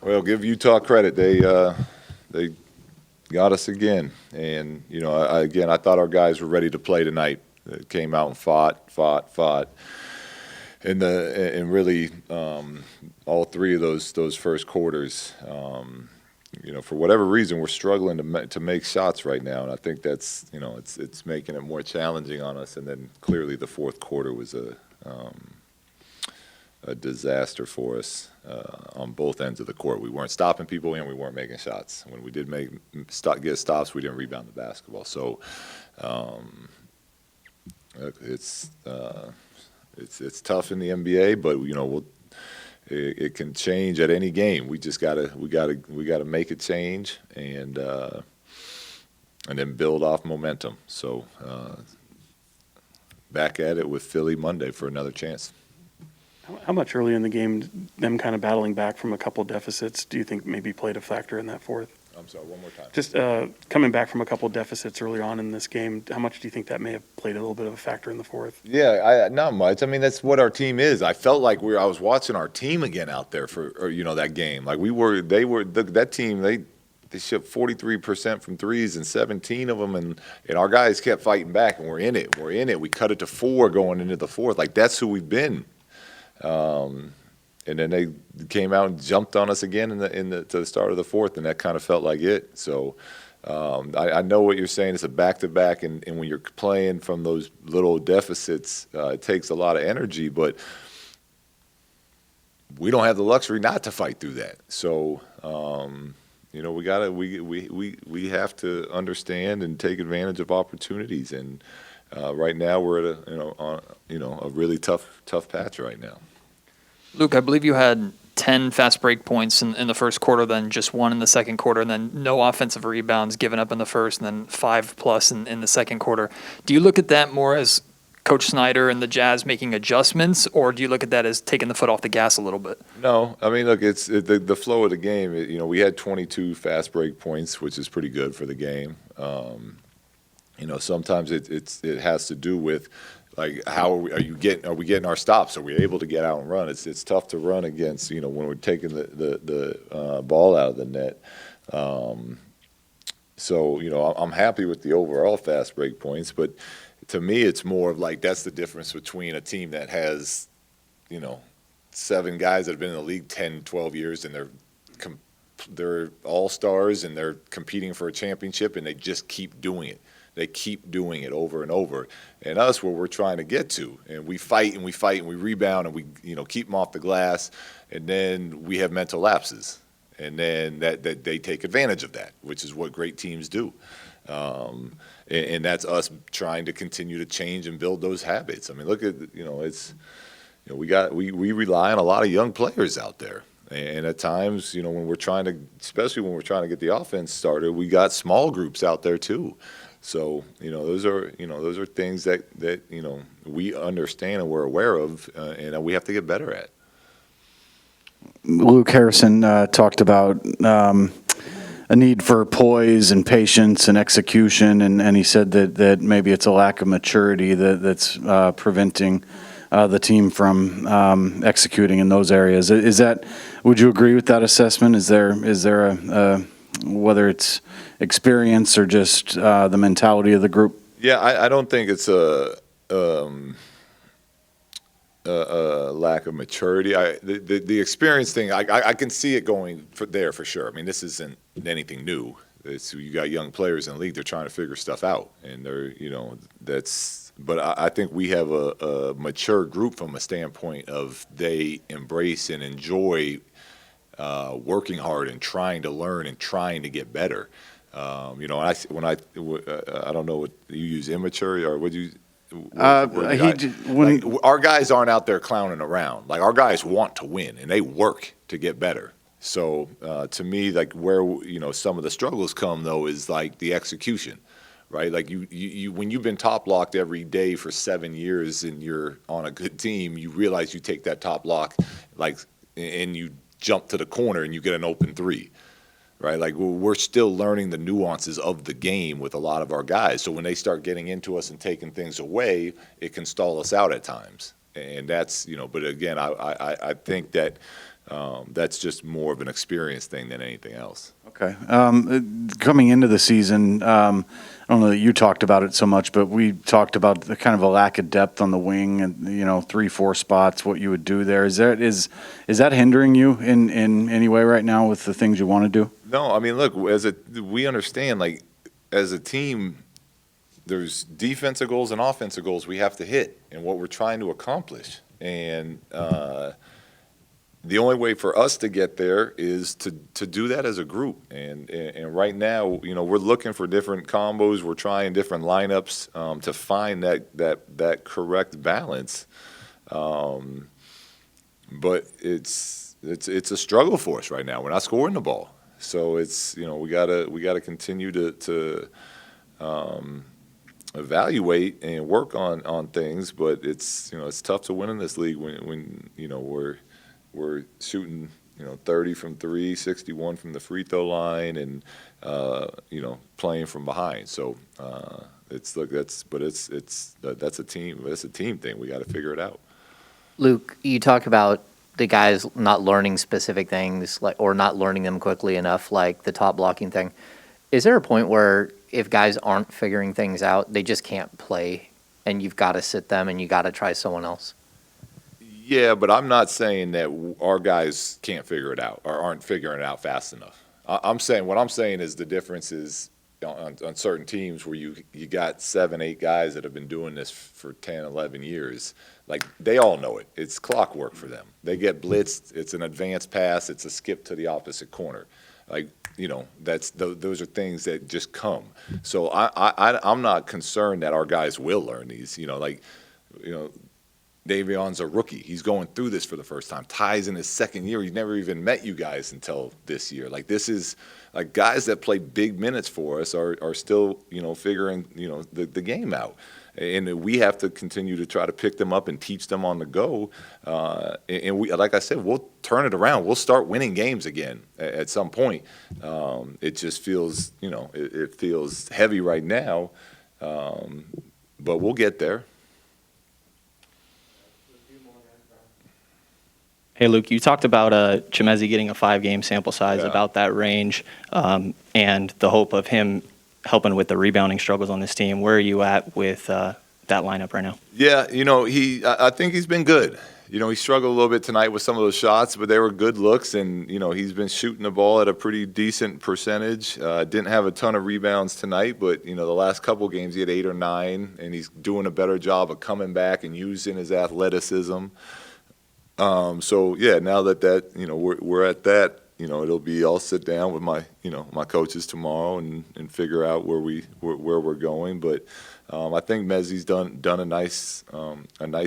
Well, give Utah credit. They got us again, and I thought our guys were ready to play tonight. They came out and fought, and really all three of those first quarters. For whatever reason, we're struggling to make shots right now, and I think that's it's making it more challenging on us. And then clearly the fourth quarter was a disaster for us on both ends of the court. We weren't stopping people and we weren't making shots. When we did get stops, we didn't rebound the basketball. So it's tough in the NBA, but it can change at any game. We just gotta make a change and then build off momentum. So back at it with Philly Monday for another chance. How much early in the game, them kind of battling back from a couple deficits, do you think maybe played a factor in that fourth? I'm sorry, one more time. Just coming back from a couple deficits early on in this game, how much do you think that may have played a little bit of a factor in the fourth? Yeah, not much. I mean, that's what our team is. I felt like I was watching our team again out there for that game. Like that team. They shot 43% from threes and 17 of them, and our guys kept fighting back, and we're in it. We cut it to 4 going into the fourth. Like that's who we've been. And then they came out and jumped on us again to the start of the fourth, and that kind of felt like it. So I know what you're saying. It's a back-to-back, and when you're playing from those little deficits, it takes a lot of energy. But we don't have the luxury not to fight through that. So we have to understand and take advantage of opportunities. And right now we're at a really tough patch right now. Luke, I believe you had 10 fast break points in the first quarter, then just 1 in the second quarter, and then no offensive rebounds given up in the first, and then 5+ in the second quarter. Do you look at that more as Coach Snyder and the Jazz making adjustments, or do you look at that as taking the foot off the gas a little bit? No, I mean, look, it's the flow of the game. We had 22 fast break points, which is pretty good for the game. Sometimes it has to do with like how are we getting our stops? Are we able to get out and run? It's tough to run against when we're taking the ball out of the net. So I'm happy with the overall fast break points, but to me it's more of like that's the difference between a team that has 7 guys that have been in the league 10, 12 years and they're all-stars and they're competing for a championship and they just keep doing it. They keep doing it over and over. And us, where we're trying to get to, and we fight and we rebound and we keep them off the glass, and then we have mental lapses, and then that they take advantage of that, which is what great teams do. And that's us trying to continue to change and build those habits. I mean, look at we rely on a lot of young players out there. And at times, when we're trying to, especially when we're trying to get the offense started, we got small groups out there too. So those are things that we understand and we're aware of, and we have to get better at. Luke Harrison talked about a need for poise and patience and execution, and he said that maybe it's a lack of maturity that's preventing the team from executing in those areas. Would you agree with that assessment? Is there a whether it's experience or just the mentality of the group? Yeah, I don't think it's a lack of maturity. The experience thing, I can see it going there for sure. I mean, this isn't anything new. You got young players in the league; they're trying to figure stuff out, and that's. But I think we have a mature group from a standpoint of they embrace and enjoy working hard and trying to learn and trying to get better. I don't know what you use, immature or would you? Our guys aren't out there clowning around. Like our guys want to win and they work to get better. So to me, like where some of the struggles come though is like the execution, right? Like you when you've been top locked every day for 7 years and you're on a good team, you realize you take that top lock and you jump to the corner and you get an open 3. Right, like we're still learning the nuances of the game with a lot of our guys. So when they start getting into us and taking things away, it can stall us out at times. And that's But again, I think that That's just more of an experience thing than anything else. Okay. Coming into the season, I don't know that you talked about it so much, but we talked about the kind of a lack of depth on the wing and, 3-4 spots, what you would do there. Is that hindering you in any way right now with the things you want to do? No, I mean, look, we understand, like, as a team, there's defensive goals and offensive goals we have to hit and what we're trying to accomplish. And the only way for us to get there is to do that as a group. And right now, we're looking for different combos. We're trying different lineups to find that correct balance. But it's a struggle for us right now. We're not scoring the ball. So it's, we gotta continue to evaluate and work on things. But it's tough to win in this league when we're shooting 30 from 3, 61 from the free throw line, and playing from behind. So that's a team thing. We got to figure it out. Luke, you talk about the guys not learning specific things, or not learning them quickly enough, like the top blocking thing. Is there a point where if guys aren't figuring things out, they just can't play, and you've got to sit them and you got to try someone else? Yeah, but I'm not saying that our guys can't figure it out or aren't figuring it out fast enough. What I'm saying is the difference is on certain teams where you got 7, 8 guys that have been doing this for 10, 11 years. Like, they all know it. It's clockwork for them. They get blitzed. It's an advanced pass. It's a skip to the opposite corner. Like, those are things that just come. So I'm not concerned that our guys will learn these. Davion's a rookie. He's going through this for the first time. Ty's in his second year. He's never even met you guys until this year. Like, this is like guys that play big minutes for us are still, figuring, the game out. And we have to continue to try to pick them up and teach them on the go. And we, like I said, we'll turn it around. We'll start winning games again at some point. It just feels, it feels heavy right now, but we'll get there. Hey, Luke, you talked about Chimezi getting a 5-game sample size, Yeah. about that range, and the hope of him helping with the rebounding struggles on this team. Where are you at with that lineup right now? Yeah, I think he's been good. He struggled a little bit tonight with some of those shots, but they were good looks, and, he's been shooting the ball at a pretty decent percentage. Didn't have a ton of rebounds tonight, but, the last couple games he had 8 or 9, and he's doing a better job of coming back and using his athleticism. So yeah, now that we're at that, it'll be, I'll sit down with my coaches tomorrow and figure out where we're going. But I think Mezzi's done a nice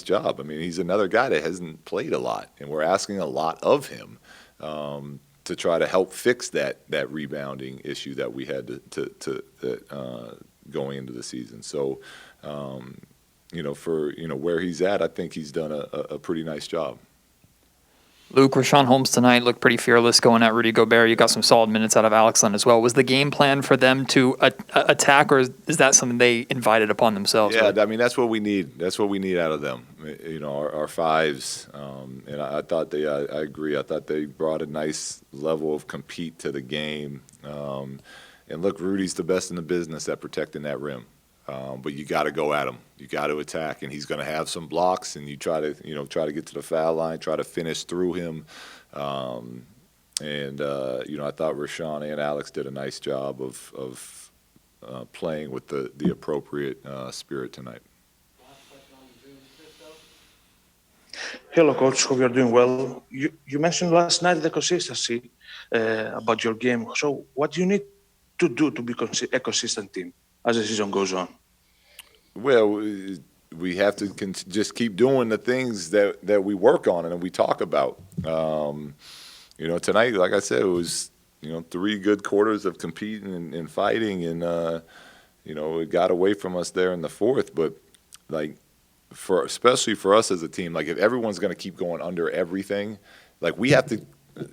job. I mean, he's another guy that hasn't played a lot, and we're asking a lot of him to try to help fix that rebounding issue that we had to going into the season. So for where he's at, I think he's done a pretty nice job. Luke, Rashawn Holmes tonight looked pretty fearless going at Rudy Gobert. You got some solid minutes out of Alex Len as well. Was the game plan for them to attack, or is that something they invited upon themselves? Yeah, right? I mean, that's what we need. That's what we need out of them. Our fives. And I thought I agree. I thought they brought a nice level of compete to the game. And look, Rudy's the best in the business at protecting that rim. But you got to go at him. You got to attack, and he's going to have some blocks. And you try to get to the foul line, try to finish through him. I thought Rashawn and Alex did a nice job of playing with the appropriate spirit tonight. Hello, Coach. Hope you're doing well. You mentioned last night the consistency about your game. So, what do you need to do to be a consistent team as the season goes on? Well, we have to just keep doing the things that we work on and that we talk about. Tonight, like I said, it was 3 good quarters of competing and fighting, and it got away from us there in the fourth. But especially for us as a team, like, if everyone's going to keep going under everything, like, we have to,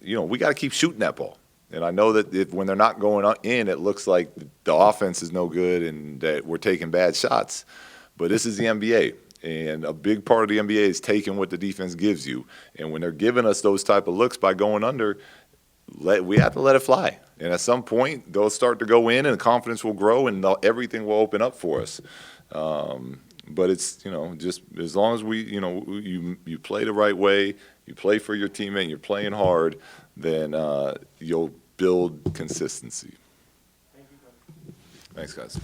we got to keep shooting that ball. And I know that when they're not going in, it looks like the offense is no good and that we're taking bad shots. But this is the NBA, And a big part of the NBA is taking what the defense gives you. And when they're giving us those type of looks by going under, we have to let it fly. And at some point, they'll start to go in and confidence will grow and everything will open up for us. But it's, just as long as we, you play the right way, you play for your teammate, you're playing hard, then you'll build consistency. Thanks, guys.